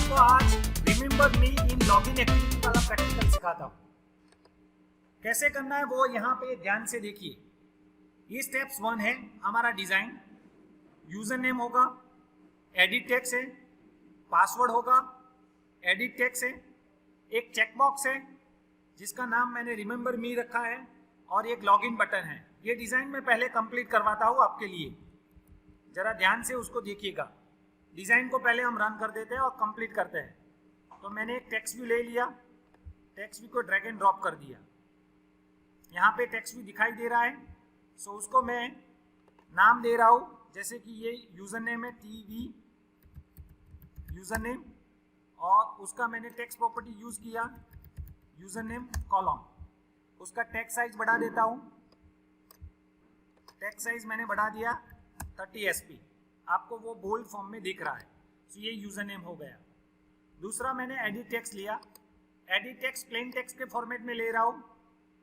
आपको आज रिमेंबर मी इन login activity वाला प्रैक्टिकल सिखाता हूँ। कैसे करना है वो यहाँ पे ध्यान से देखिए। ये स्टेप्स 1 है हमारा डिजाइन। यूजर नेम होगा, एडिट टेक्स्ट है, पासवर्ड होगा, एडिट टेक्स्ट है, एक चेकबॉक्स है जिसका नाम मैंने रिमेंबर मी रखा है और एक लॉगिन बटन है। ये डिजाइन मैं पहले कंप्लीट करवाता हूँ आपके लिए, जरा ध्यान से उसको देखिएगा। डिजाइन को पहले हम रन कर देते हैं और कंप्लीट करते हैं। तो मैंने एक टेक्स्ट व्यू ले लिया, टेक्स्ट व्यू को ड्रैग एंड ड्रॉप कर दिया। यहाँ पे टेक्स्ट व्यू दिखाई दे रहा है, सो उसको मैं नाम दे रहा हूँ, जैसे कि ये यूजर नेम है टीवी यूजर नेम, और उसका मैंने टेक्स्ट प्रॉपर्टी यूज किया यूजर नेम कॉलम। उसका टेक्स्ट साइज बढ़ा देता हूँ, टेक्स्ट साइज मैंने बढ़ा दिया 30 SP, आपको वो बोल्ड फॉर्म में दिख रहा है। तो ये यूजर नेम हो गया। दूसरा मैंने एडिट टेक्स्ट लिया, एडिट टेक्स्ट प्लेन टेक्स्ट के फॉर्मेट में ले रहा हूँ,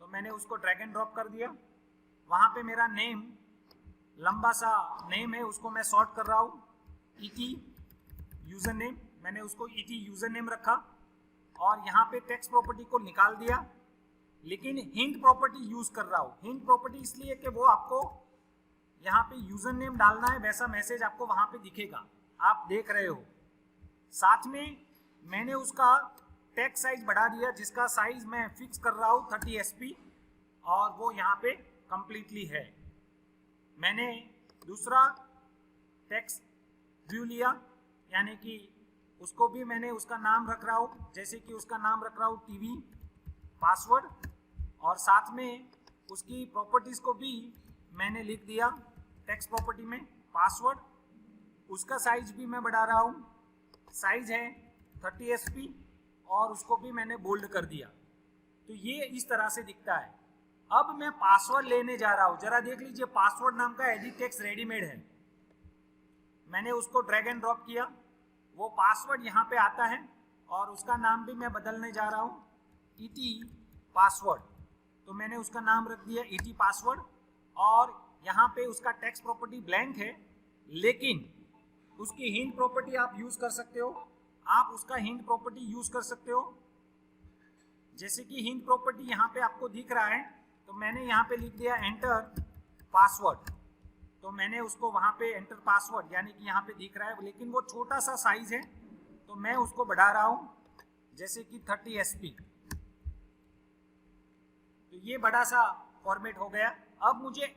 तो मैंने उसको ड्रैग एंड ड्रॉप कर दिया। वहाँ पे मेरा नेम लंबा सा नेम है, उसको मैं सॉर्ट कर रहा हूँ ईटी यूजर नेम, मैंने उसको ईटी यूजर नेम रखा। और यहाँ पे टेक्स्ट प्रॉपर्टी को निकाल दिया, लेकिन हिंट प्रॉपर्टी यूज कर रहा हूँ। हिंट प्रॉपर्टी इसलिए कि वो आपको यहाँ पे यूजर नेम डालना है, वैसा मैसेज आपको वहाँ पे दिखेगा, आप देख रहे हो। साथ में मैंने उसका टेक्स्ट साइज बढ़ा दिया, जिसका साइज मैं फिक्स कर रहा हूँ 30 SP, और वो यहाँ पे कंप्लीटली है। मैंने दूसरा टेक्स्ट व्यू लिया, यानी कि उसको भी मैंने उसका नाम रख रहा हूँ, जैसे कि उसका नाम रख रहा हूँ टीवी पासवर्ड, और साथ में उसकी प्रॉपर्टीज को भी मैंने लिख दिया टेक्स्ट प्रॉपर्टी में पासवर्ड। उसका साइज भी मैं बढ़ा रहा हूँ, साइज है 30 SP, और उसको भी मैंने बोल्ड कर दिया। तो ये इस तरह से दिखता है। अब मैं पासवर्ड लेने जा रहा हूँ, जरा देख लीजिए। पासवर्ड नाम का एडिट टेक्स्ट रेडीमेड है, मैंने उसको ड्रैग एंड ड्रॉप किया, वो पासवर्ड यहाँ पे आता है, और उसका नाम भी मैं बदलने जा रहा हूँ ईटी पासवर्ड। तो मैंने उसका नाम रख दिया ईटी पासवर्ड, और यहाँ पे उसका टेक्स्ट प्रॉपर्टी ब्लैंक है, लेकिन उसकी हिंट प्रॉपर्टी आप यूज कर सकते हो। आप उसका हिंट प्रॉपर्टी यूज कर सकते हो, जैसे कि हिंट प्रॉपर्टी यहाँ पे आपको दिख रहा है, तो मैंने यहाँ पे लिख दिया एंटर पासवर्ड। तो मैंने उसको वहाँ पे एंटर पासवर्ड, यानी कि यहाँ पे दिख रहा है, लेकिन वो छोटा सा साइज है, तो मैं उसको बढ़ा रहा हूँ, जैसे कि 30 SP। तो ये बड़ा सा फॉर्मेट हो गया। अब मुझे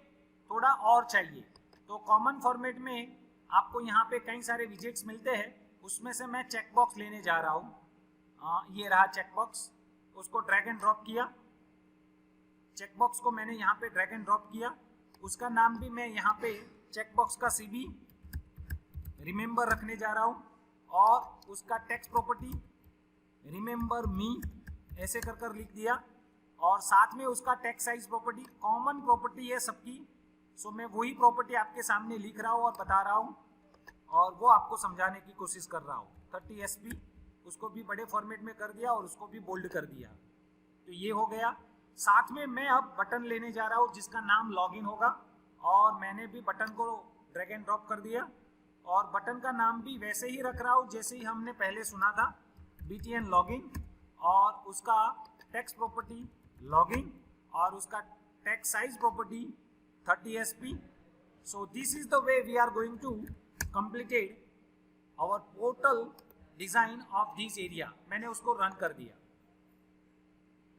थोड़ा और चाहिए, तो कॉमन फॉर्मेट में आपको यहाँ पे कई सारे विजेट्स मिलते हैं, उसमें से मैं चेकबॉक्स लेने जा रहा हूँ। ये रहा चेकबॉक्स, उसको ड्रैग एंड ड्रॉप किया, चेकबॉक्स को मैंने यहाँ पे ड्रैग एंड ड्रॉप किया। उसका नाम भी मैं यहाँ पे चेकबॉक्स का CB रिमेंबर रखने जा रहा हूँ, और उसका टेक्स्ट प्रॉपर्टी रिमेंबर मी ऐसे कर कर लिख दिया, और साथ में उसका text size property common property है सबकी, सो मैं वही प्रॉपर्टी आपके सामने लिख रहा हूँ और बता रहा हूँ, और वो आपको समझाने की कोशिश कर रहा हूँ। 30 SP उसको भी बड़े फॉर्मेट में कर दिया, और उसको भी बोल्ड कर दिया। तो ये हो गया। साथ में मैं अब बटन लेने जा रहा हूँ जिसका नाम लॉगिन होगा, और मैंने भी बटन को ड्रैग एंड ड्रॉप कर दिया, और बटन का नाम भी वैसे ही रख रहा हूँ जैसे ही हमने पहले सुना था, BTN लॉगिन, और उसका टेक्स्ट प्रॉपर्टी लॉगिन, और उसका text size property 30 SP। So this is the way we are going to complete our portal design of this area। मैंने उसको रन कर दिया,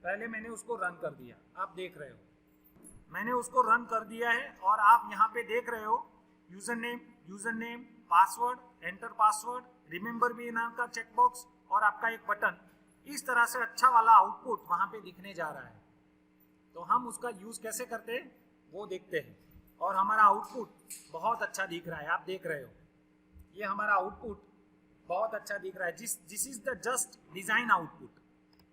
पहले मैंने उसको रन कर दिया, आप देख रहे हो मैंने उसको रन कर दिया है। और आप यहाँ पे देख रहे हो user name password, enter password, remember भी नाम का चेकबॉक्स, और आपका एक बटन। इस तरह से अच्छा वाला आउटपुट वहाँ पे दिखने जा रहा है। तो हम उसका यूज कैसे करते हैं वो देखते हैं, और हमारा आउटपुट बहुत अच्छा दिख रहा है, आप देख रहे हो ये हमारा आउटपुट बहुत अच्छा दिख रहा है। This is the just design output.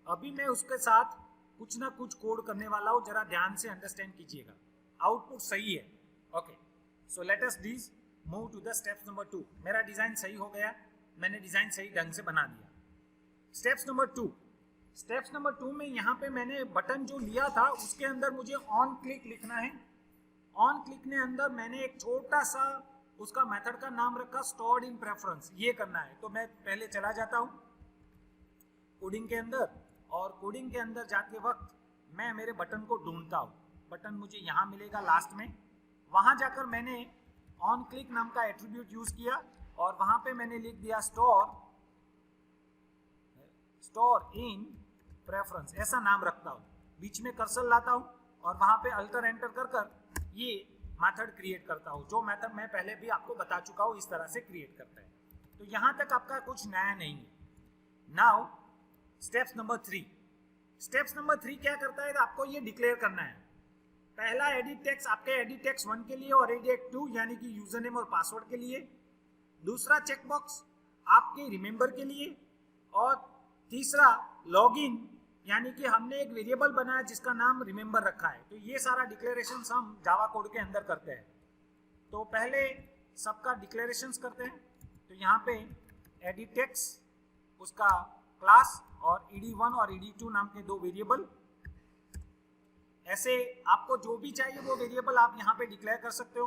अभी मैं उसके साथ कुछ ना कुछ कोड करने वाला हूँ, जरा ध्यान से अंडरस्टैंड कीजिएगा। आउटपुट सही है, okay. So let us please move to the steps number 2। मेरा डिजाइन सही हो गया, मैंने डिजाइन सही ढंग से बना दिया। स्टेप्स नंबर 2 में यहाँ पे मैंने बटन जो लिया था उसके अंदर मुझे ऑन क्लिक लिखना है। ऑन क्लिक ने अंदर मैंने एक छोटा सा उसका मेथड का नाम रखा स्टोर्ड इन प्रेफरेंस, ये करना है। तो मैं पहले चला जाता हूँ कोडिंग के अंदर, और कोडिंग के अंदर जाते वक्त मैं मेरे बटन को ढूंढता हूँ। बटन मुझे यहाँ मिलेगा लास्ट में, वहाँ जाकर मैंने ऑन क्लिक नाम का एट्रीब्यूट यूज किया और वहाँ पे मैंने लिख दिया स्टोर इन प्रेफरेंस, ऐसा नाम रखता हूँ। बीच में कर्सर लाता हूँ और वहाँ पे अल्टर एंटर कर कर ये मेथड क्रिएट करता हूँ, जो मेथड मैं पहले भी आपको बता चुका हूँ इस तरह से क्रिएट करता है। तो यहाँ तक आपका कुछ नया नहीं है। Now steps number 3। Steps number 3 क्या करता है, तो आपको ये डिक्लेयर करना है। पहला एडिट टेक्स्ट आपके एडिट टेक्स्ट 1 के लिए और एडिट 2 यानी कि यूजर नेम और पासवर्ड के लिए। दूसरा चेकबॉक्स आपके रिमेंबर के लिए, और तीसरा लॉगिन यानी कि हमने एक वेरिएबल बनाया जिसका नाम रिमेंबर रखा है। तो ये सारा डिक्लेरेशन हम जावा कोड के अंदर करते हैं। तो पहले सबका डिक्लेरेशंस करते हैं। तो यहाँ पे एडिट टेक्स्ट, उसका क्लास और ed1 और ed2 नाम के 2 वेरिएबल। ऐसे आपको जो भी चाहिए वो वेरिएबल आप यहाँ पे डिक्लेयर कर सकते हो।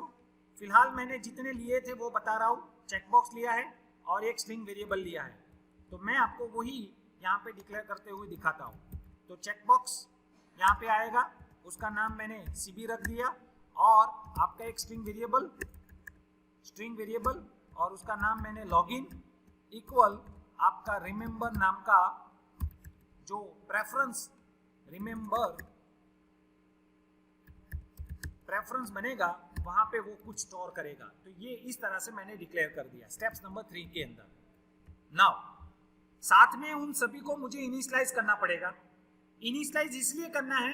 फिलहाल मैंने जितने लिए थे वो बता रहा हूँ। चेकबॉक्स लिया है और एक स्ट्रिंग वेरिएबल लिया है, तो मैं आपको वही यहाँ पे डिक्लेयर करते हुए दिखाता हूँ। तो चेकबॉक्स यहाँ पे आएगा, उसका नाम मैंने cb रख दिया, और आपका एक स्ट्रिंग वेरिएबल और उसका नाम मैंने लॉगिन इक्वल आपका रिमेंबर नाम का जो प्रेफरेंस बनेगा वहां पे वो कुछ स्टोर करेगा। तो ये इस तरह से मैंने डिक्लेयर कर दिया स्टेप्स नंबर 3 के अंदर। नाउ साथ में उन सभी को मुझे इनिशियलाइज करना पड़ेगा। इनिशियलाइज इसलिए करना है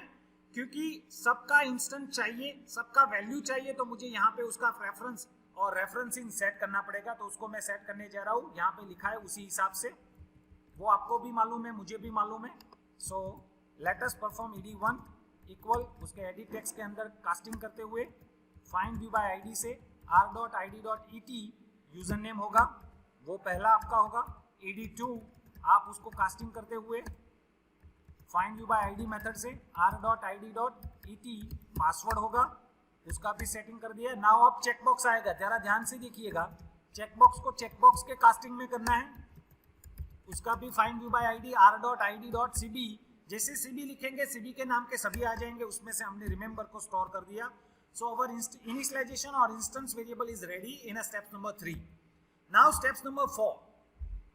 क्योंकि सबका इंस्टेंट चाहिए, सबका वैल्यू चाहिए, तो मुझे यहाँ पे उसका प्रेफरेंस और रेफरेंसिंग सेट करना पड़ेगा। तो उसको मैं सेट करने जा रहा हूँ, यहाँ पे लिखा है उसी हिसाब से। वो आपको भी मालूम है, मुझे भी मालूम है। सो लेट अस परफॉर्म ed1 इक्वल उसके एडिट टेक्स्ट के अंदर कास्टिंग करते हुए फाइंड व्यू बाय आईडी से r.id.et यूजर नेम होगा, वो पहला आपका होगा। ed2 आप उसको कास्टिंग करते हुए find view bye ID method से r.id.et पासवर्ड होगा, उसका भी सेटिंग कर दिया। नाउ अब चेकबॉक्स आएगा, जरा ध्यान से देखिएगा। चेकबॉक्स को चेकबॉक्स के कास्टिंग में करना है, उसका भी find view bye ID r.id.cb। जैसे cb लिखेंगे cb के नाम के सभी आ जाएंगे, उसमें से हमने रिमेंबर को स्टोर कर दिया। सो अवर इनिशियलाइजेशन और instance variable is ready in step number 3। Now steps number 4।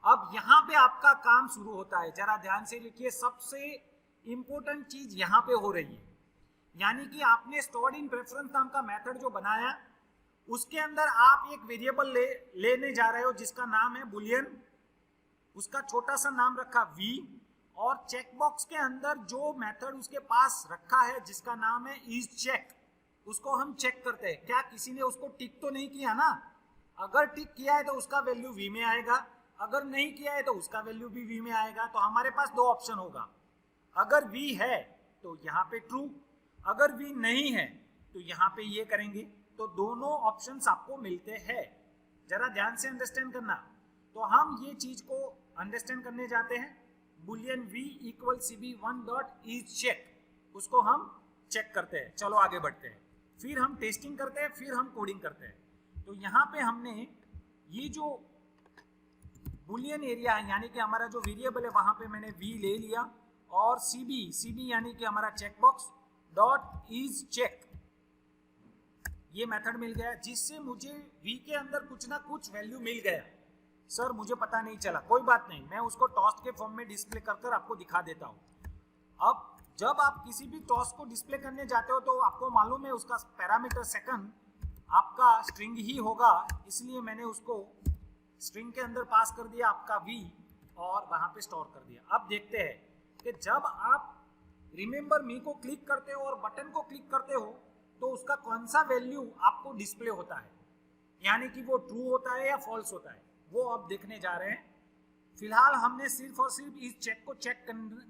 अब यहाँ पे आपका काम शुरू होता है, जरा ध्यान से देखिए। सबसे इंपॉर्टेंट चीज यहाँ पे हो रही है, यानी कि आपने स्टोर्ड इन प्रेफरेंस नाम का मेथड जो बनाया, उसके अंदर आप एक वेरिएबल लेने जा रहे हो जिसका नाम है बुलियन। उसका छोटा सा नाम रखा v, और चेकबॉक्स के अंदर जो मेथड उसके पास रखा है जिसका नाम है इज चेक, उसको हम चेक करते हैं क्या किसी ने उसको टिक तो नहीं किया ना। अगर टिक किया है तो उसका वैल्यू v में आएगा, अगर नहीं किया है तो उसका वैल्यू भी v में आएगा। तो हमारे पास 2 ऑप्शन होगा, अगर v है तो यहाँ पे ट्रू, अगर v नहीं है तो यहाँ पे ये करेंगे। तो दोनों ऑप्शंस आपको मिलते हैं, जरा ध्यान से अंडरस्टैंड करना। तो हम ये चीज को अंडरस्टैंड करने जाते हैं। Boolean v equal cb1 dot is check, उसको हम चेक करते हैं। चलो आगे बढ़ते हैं, फिर हम टेस्टिंग करते हैं, फिर हम कोडिंग करते हैं। तो यहाँ पे हमने ये जो बुलियन एरिया है यानी कि हमारा जो वेरिएबल है वहां पे मैंने v ले लिया, और cb यानी कि हमारा चेकबॉक्स डॉट इज चेक, ये मेथड मिल गया जिससे मुझे v के अंदर कुछ ना कुछ वैल्यू मिल गया। सर मुझे पता नहीं चला, कोई बात नहीं, मैं उसको टॉस्ट के फॉर्म में डिस्प्ले कर कर आपको दिखा देता हूँ। अब जब आप किसी भी टॉस्ट को डिस्प्ले करने जाते हो तो आपको मालूम है उसका पैरामीटर सेकंड आपका स्ट्रिंग ही होगा, इसलिए मैंने उसको स्ट्रिंग के अंदर पास कर दिया आपका v और वहां पे स्टोर कर दिया। अब देखते हैं कि जब आप रिमेंबर मी को क्लिक करते हो और बटन को क्लिक करते हो तो उसका कौन सा वैल्यू आपको डिस्प्ले होता है, यानी कि वो ट्रू होता है या फॉल्स होता है, वो अब देखने जा रहे हैं। फिलहाल हमने सिर्फ और सिर्फ इस चेक को चेक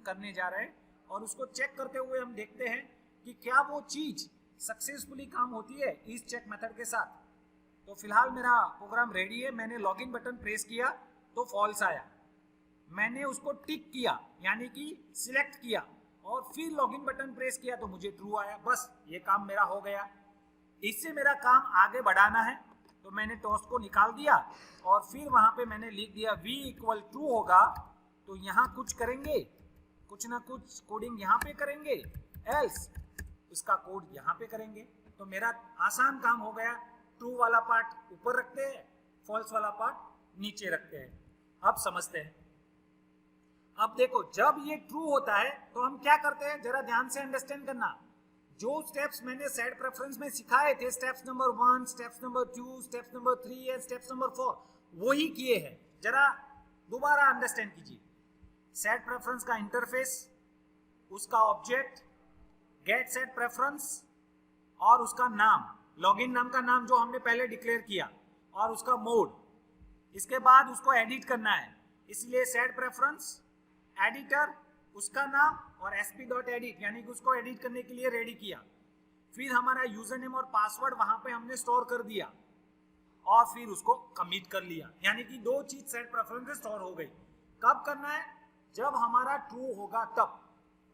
करने जा रहे हैं, और उसको चेक करते हुए हम देखते हैं कि क्या वो चीज सक्सेसफुली काम होती है इस चेक मेथड के साथ। तो फिलहाल मेरा प्रोग्राम रेडी है, मैंने लॉगिन बटन प्रेस किया तो फॉल्स आया, मैंने उसको टिक किया यानी कि सिलेक्ट किया, और फिर लॉगिन बटन प्रेस किया तो मुझे ट्रू आया। बस ये काम मेरा हो गया। इससे मेरा काम आगे बढ़ाना है, तो मैंने टोस्ट को निकाल दिया और फिर वहां पे मैंने लिख दिया v इक्वल ट्रू होगा, तो यहाँ कुछ करेंगे, कुछ ना कुछ कोडिंग यहाँ पे करेंगे, एल्स उसका कोड यहाँ पे करेंगे। तो मेरा आसान काम हो गया, ट्रू वाला पार्ट ऊपर रखते हैं, फॉल्स वाला पार्ट नीचे रखते हैं। अब समझते हैं। अब देखो, जब ये ट्रू होता है तो हम क्या करते हैं, जरा ध्यान से अंडरस्टैंड करना। जो स्टेप्स मैंने सेट प्रेफरेंस में सिखाए थे, steps number 1, steps number 2, steps number 3 and steps number 4, वही किए हैं। जरा दोबारा अंडरस्टैंड कीजिए। सेट प्रेफरेंस का इंटरफेस, उसका ऑब्जेक्ट, गेट सेट प्रेफरेंस और उसका नाम, लॉगिन नाम का नाम जो हमने पहले डिक्लेयर किया, और उसका मोड। इसके बाद उसको एडिट करना है, इसलिए सेट प्रेफरेंस, एडिटर, उसका नाम और sp.edit, यानी कि उसको एडिट करने के लिए रेडी किया। फिर हमारा यूजर नेम और पासवर्ड वहां पे हमने स्टोर कर दिया और फिर उसको कमिट कर लिया, यानी कि दो चीज सेट प्रेफरेंस में स्टोर हो गई। कब करना है, जब हमारा ट्रू होगा तब।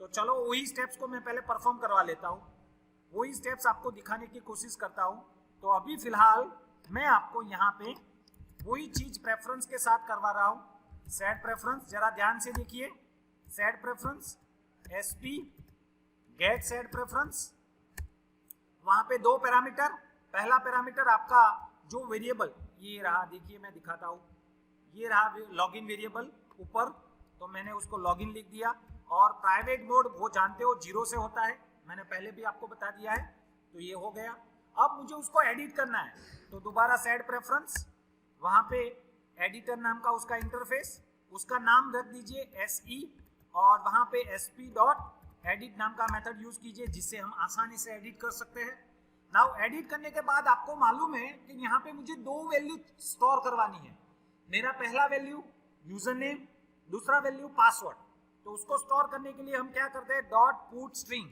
तो चलो वही स्टेप्स को मैं पहले परफॉर्म करवा लेता हूँ, वही स्टेप्स आपको दिखाने की कोशिश करता हूँ। तो अभी फिलहाल मैं आपको यहाँ पे वही चीज प्रेफरेंस के साथ करवा रहा हूँ। सेट प्रेफरेंस, जरा ध्यान से देखिए, set preference, sp get set preference, वहां पे दो पैरामीटर। पहला पैरामीटर आपका जो वेरिएबल, ये रहा, देखिए मैं दिखाता हूँ, ये रहा लॉगिन वेरिएबल ऊपर, तो मैंने उसको लॉगिन लिख दिया। और प्राइवेट मोड वो जानते हो 0 से होता है, मैंने पहले भी आपको बता दिया है। तो ये हो गया। अब मुझे उसको एडिट करना है, तो दोबारा सेट प्रेफरेंस, वहां पे एडिटर नाम का उसका इंटरफेस, उसका नाम रख दीजिए se, और वहां पे sp.edit नाम का मेथड यूज कीजिए, जिससे हम आसानी से एडिट कर सकते हैं। नाउ एडिट करने के बाद आपको मालूम है कि यहाँ पे मुझे दो वैल्यू स्टोर करवानी है। मेरा पहला वैल्यू यूजर नेम, दूसरा वैल्यू पासवर्ड। तो उसको स्टोर करने के लिए हम क्या करते हैं, डॉट पुट स्ट्रिंग।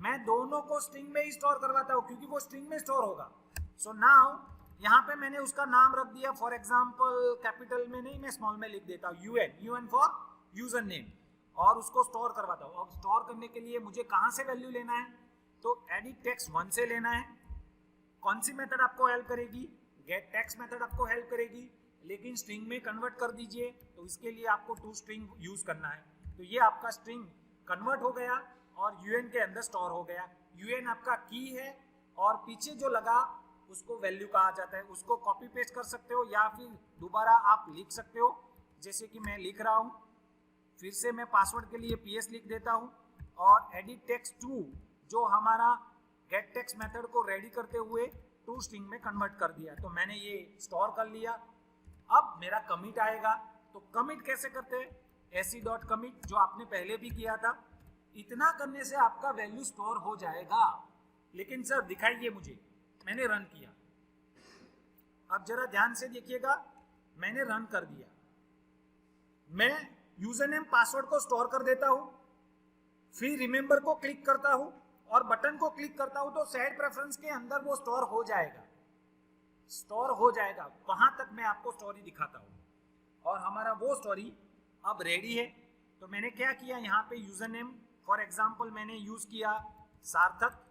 मैं दोनों को स्ट्रिंग में ही स्टोर करवाता हूँ, क्योंकि वो स्ट्रिंग में स्टोर होगा। सो नाउ यहाँ पे मैंने उसका नाम रख दिया, फॉर एग्जाम्पल कैपिटल में नहीं, मैं स्मॉल में लिख देता हूँ, UN फॉर यूजर नेम, और उसको स्टोर करवाता हूँ। अब स्टोर करने के लिए मुझे कहाँ से वैल्यू लेना है, तो एडिट टेक्स्ट 1 से लेना है। कौन सी मेथड आपको हेल्प करेगी, गेट टेक्स्ट मेथड आपको हेल्प करेगी, लेकिन स्ट्रिंग में कन्वर्ट कर दीजिए, तो इसके लिए आपको टू स्ट्रिंग यूज करना है। तो ये आपका स्ट्रिंग कन्वर्ट हो गया और UN के अंदर स्टोर हो गया। UN आपका की है, और पीछे जो लगा उसको वैल्यू कहा जाता है। उसको कॉपी पेस्ट कर सकते हो या फिर दोबारा आप लिख सकते हो, जैसे कि मैं लिख रहा हूँ। फिर से मैं पासवर्ड के लिए PS लिख देता हूँ, और एडिट टेक्स्ट 2 जो हमारा गेट टेक्स्ट मेथड को रेडी करते हुए टू स्ट्रिंग में कन्वर्ट कर दिया। तो मैंने ये स्टोर कर लिया। अब मेरा कमिट आएगा, तो कमिट कैसे करते हैं, se.commit जो आपने पहले भी किया था। इतना करने से आपका वैल्यू स्टोर हो जाएगा। लेकिन सर दिखाइए मुझे, मैंने रन किया। अब जरा ध्यान से देखिएगा, मैंने रन कर दिया। मैं यूजर नेम पासवर्ड को स्टोर कर देता हूं, फिर रिमेंबर को क्लिक करता हूं और बटन को क्लिक करता हूं, तो सेट प्रेफरेंस के अंदर वो स्टोर हो जाएगा, स्टोर हो जाएगा। वहां तक मैं आपको स्टोरी दिखाता हूं। और हमारा वो स्टोरी अब रेडी है। तो मैंने क्या किया, यहाँ पे यूजर नेम फॉर एग्जाम्पल मैंने यूज किया सार्थक,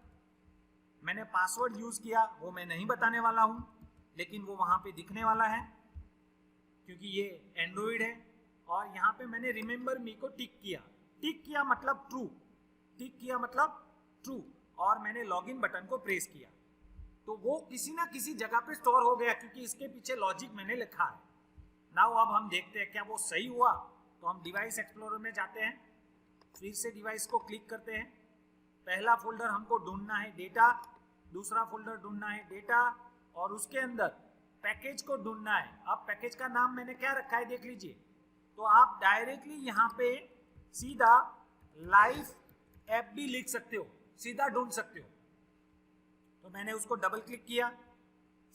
मैंने पासवर्ड यूज किया, वो मैं नहीं बताने वाला हूं, लेकिन वो वहां पे दिखने वाला है क्योंकि ये एंड्रॉइड है। और यहाँ पे मैंने रिमेंबर मी को टिक किया, टिक किया मतलब ट्रू, टिक किया मतलब ट्रू, और मैंने लॉगिन बटन को प्रेस किया, तो वो किसी ना किसी जगह पे स्टोर हो गया, क्योंकि इसके पीछे लॉजिक मैंने लिखा है। नाउ अब हम देखते हैं क्या वो सही हुआ। तो हम डिवाइस एक्सप्लोरर में जाते हैं, फिर से डिवाइस को क्लिक करते हैं। पहला फोल्डर हमको ढूंढना है डेटा, दूसरा फोल्डर ढूंढना है डेटा, और उसके अंदर पैकेज को ढूंढना है। अब पैकेज का नाम मैंने क्या रखा है देख लीजिए। तो आप डायरेक्टली यहाँ पे सीधा लाइव ऐप भी लिख सकते हो, सीधा ढूंढ सकते हो। तो मैंने उसको डबल क्लिक किया,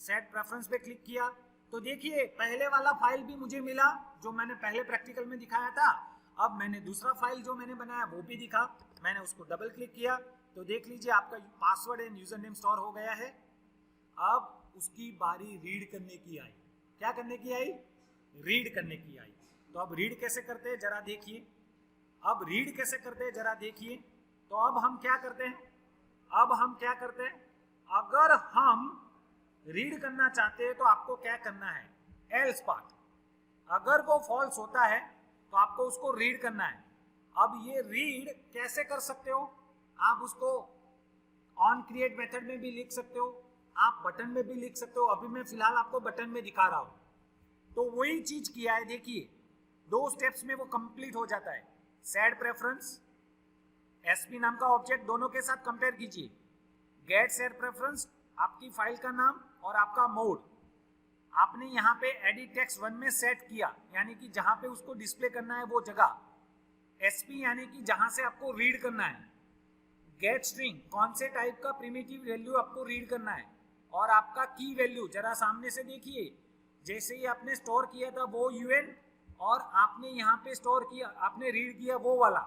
सेट प्रेफरेंस पे क्लिक किया, तो देखिए पहले वाला फाइल भी मुझे मिला जो मैंने पहले प्रैक्टिकल में दिखाया था। अब मैंने दूसरा फाइल जो मैंने बनाया वो भी दिखा, मैंने उसको डबल क्लिक किया, तो देख लीजिए आपका password and user name store हो गया है। अब उसकी बारी रीड करने की आई। क्या करने की आई, रीड करने की आई। तो अब रीड कैसे करते हैं जरा देखिए, अब रीड कैसे करते हैं जरा देखिए। तो अब हम क्या करते हैं, अब हम क्या करते हैं, अगर हम रीड करना चाहते हैं तो आपको क्या करना है, एल्स पार्ट। अगर वो फॉल्स होता है तो आपको उसको रीड करना है। अब ये रीड कैसे कर सकते हो, आप उसको ऑन क्रिएट मेथड में भी लिख सकते हो, आप बटन में भी लिख सकते हो। अभी मैं फिलहाल आपको बटन में दिखा रहा हूं। तो वही चीज किया है, देखिए 2 स्टेप्स में वो कंप्लीट हो जाता है। सेट प्रेफरेंस, एसपी नाम का ऑब्जेक्ट, दोनों के साथ कंपेयर कीजिए। गेट सेट प्रेफरेंस, आपकी फाइल का नाम और आपका मोड आपने यहाँ पे एडिट टेक्स्ट 1 में सेट किया, यानी कि जहां पे उसको डिस्प्ले करना है वो जगह। एसपी यानी कि जहां से आपको रीड करना है। गेट स्ट्रिंग, कौन से टाइप का प्रिमिटिव वैल्यू आपको रीड करना है। और आपका की वैल्यू जरा सामने से देखिए, जैसे ही आपने स्टोर किया था वो यूएन, और आपने यहाँ पे स्टोर किया, आपने रीड किया वो वाला।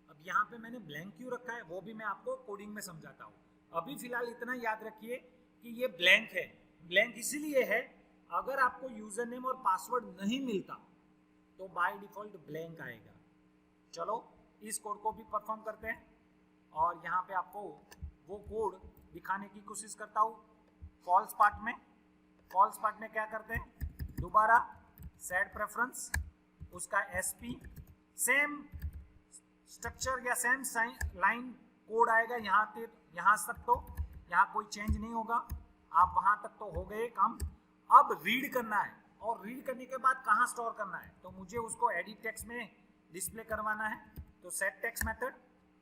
अब यहाँ पे मैंने ब्लैंक क्यों रखा है वो भी मैं आपको कोडिंग में समझाता हूँ। अभी फिलहाल इतना याद रखिए कि ये ब्लैंक है। ब्लैंक इसीलिए है, अगर आपको यूजर नेम और पासवर्ड नहीं मिलता तो बाय डिफॉल्ट ब्लैंक आएगा। चलो इस कोड को भी परफॉर्म करते हैं, और यहाँ पे आपको वो कोड दिखाने की कोशिश करता हूँ। फॉल्स पार्ट में क्या करते हैं, दोबारा सेट प्रेफरेंस, उसका एसपी, सेम स्ट्रक्चर या सेम लाइन कोड आएगा यहाँ तक, तो यहाँ कोई चेंज नहीं होगा। आप वहां तक तो हो गए काम। अब रीड करना है, और रीड करने के बाद कहाँ स्टोर करना है, तो मुझे उसको एडिट टेक्स्ट में डिस्प्ले करवाना है। तो सेट टेक्स्ट मेथड,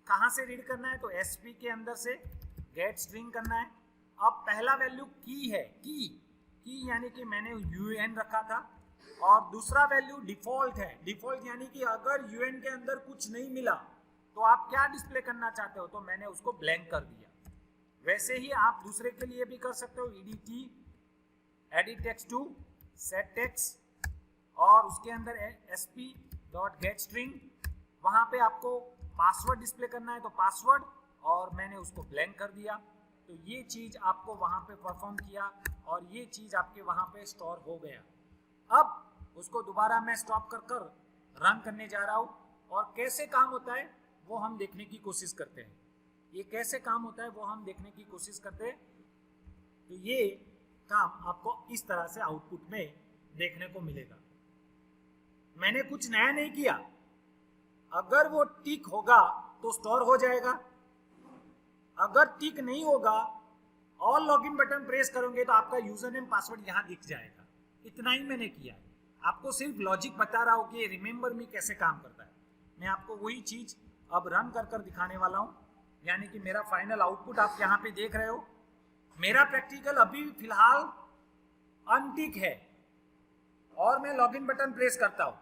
कहाँ से रीड करना है, तो एसपी के अंदर से गेट स्ट्रिंग करना है। अब पहला वैल्यू की है, की यानी कि मैंने यूएन रखा था, और दूसरा वैल्यू डिफॉल्ट है। डिफॉल्ट यानी कि अगर यूएन के अंदर कुछ नहीं मिला तो आप क्या डिस्प्ले करना चाहते हो, तो मैंने उसको ब्लैंक कर दिया। वैसे ही आप दूसरे के लिए भी कर सकते हो, EDT edit text to set text, और उसके अंदर एसपी डॉट गेट स्ट्रिंग, वहां पे आपको पासवर्ड डिस्प्ले करना है तो पासवर्ड, और मैंने उसको ब्लैंक कर दिया। तो ये चीज आपको वहां पे परफॉर्म किया, और ये चीज आपके वहां पे स्टोर हो गया। अब उसको दोबारा मैं स्टॉप कर रन करने जा रहा हूं, और कैसे काम होता है वो हम देखने की कोशिश करते हैं। ये कैसे काम होता है वो हम देखने की कोशिश करते हैं। तो ये काम आपको इस तरह से आउटपुट में देखने को मिलेगा। मैंने कुछ नया नहीं किया, अगर वो टिक होगा तो स्टोर हो जाएगा, अगर टिक नहीं होगा और लॉगिन बटन प्रेस करोगे तो आपका यूजर नेम पासवर्ड यहाँ दिख जाएगा। इतना ही मैंने किया है, आपको सिर्फ लॉजिक बता रहा हूँ कि रिमेंबर मी कैसे काम करता है। मैं आपको वही चीज अब रन कर दिखाने वाला हूँ, यानी कि मेरा फाइनल आउटपुट आप यहाँ पे देख रहे हो। मेरा प्रैक्टिकल अभी फिलहाल अनटिक है, और मैं लॉगिन बटन प्रेस करता हूं।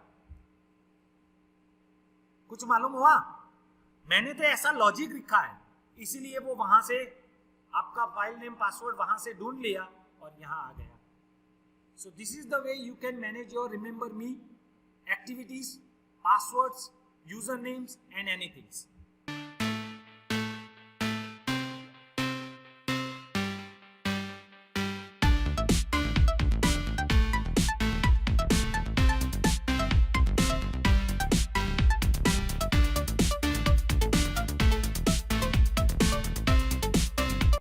कुछ मालूम हुआ, मैंने तो ऐसा लॉजिक लिखा है, इसीलिए वो वहां से आपका फाइल नेम पासवर्ड वहां से ढूंढ लिया और यहां आ गया। So this is the way you can manage your remember me activities, passwords, user names and anything.